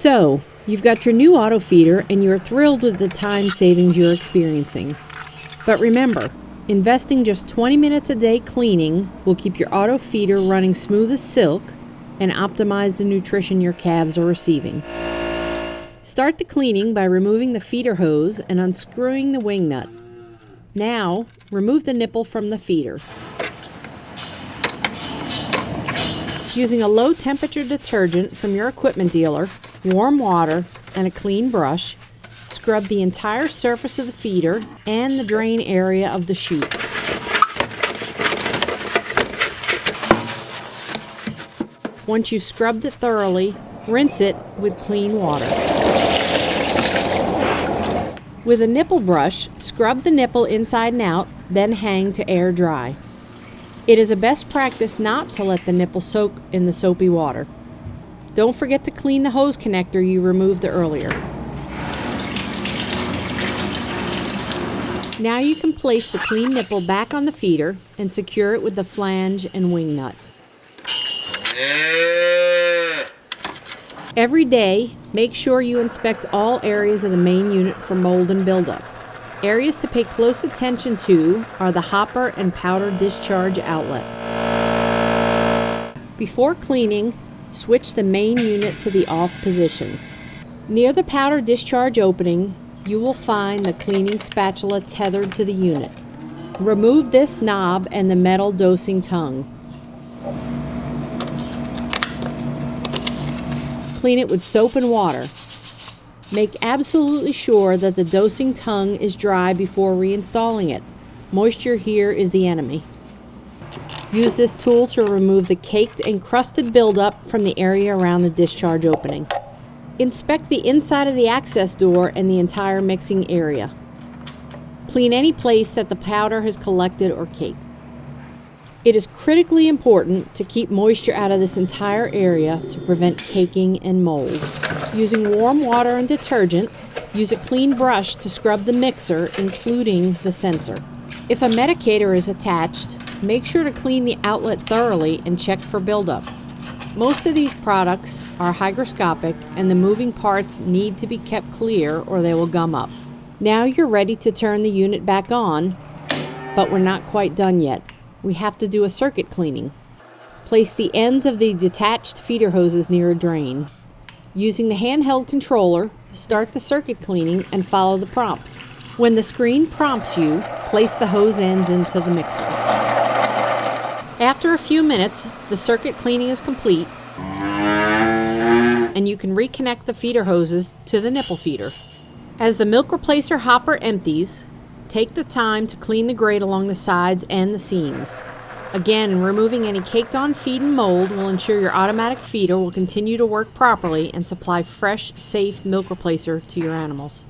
So, you've got your new auto feeder and you're thrilled with the time savings you're experiencing. But remember, investing just 20 minutes a day cleaning will keep your auto feeder running smooth as silk and optimize the nutrition your calves are receiving. Start the cleaning by removing the feeder hose and unscrewing the wing nut. Now, remove the nipple from the feeder. Using a low temperature detergent from your equipment dealer, warm water, and a clean brush, scrub the entire surface of the feeder and the drain area of the chute. Once you've scrubbed it thoroughly, rinse it with clean water. With a nipple brush, scrub the nipple inside and out, then hang to air dry. It is a best practice not to let the nipple soak in the soapy water. Don't forget to clean the hose connector you removed earlier. Now you can place the clean nipple back on the feeder and secure it with the flange and wing nut. Every day, make sure you inspect all areas of the main unit for mold and buildup. Areas to pay close attention to are the hopper and powder discharge outlet. Before cleaning, switch the main unit to the off position. Near the powder discharge opening, you will find the cleaning spatula tethered to the unit. Remove this knob and the metal dosing tongue. Clean it with soap and water. Make absolutely sure that the dosing tongue is dry before reinstalling it. Moisture here is the enemy. Use this tool to remove the caked and crusted buildup from the area around the discharge opening. Inspect the inside of the access door and the entire mixing area. Clean any place that the powder has collected or caked. It is critically important to keep moisture out of this entire area to prevent caking and mold. Using warm water and detergent, use a clean brush to scrub the mixer, including the sensor. If a medicator is attached, make sure to clean the outlet thoroughly and check for buildup. Most of these products are hygroscopic and the moving parts need to be kept clear or they will gum up. Now you're ready to turn the unit back on, but we're not quite done yet. We have to do a circuit cleaning. Place the ends of the detached feeder hoses near a drain. Using the handheld controller, start the circuit cleaning and follow the prompts. When the screen prompts you, place the hose ends into the mixer. After a few minutes, the circuit cleaning is complete and you can reconnect the feeder hoses to the nipple feeder. As the milk replacer hopper empties, take the time to clean the grate along the sides and the seams. Again, removing any caked on feed and mold will ensure your automatic feeder will continue to work properly and supply fresh, safe milk replacer to your animals.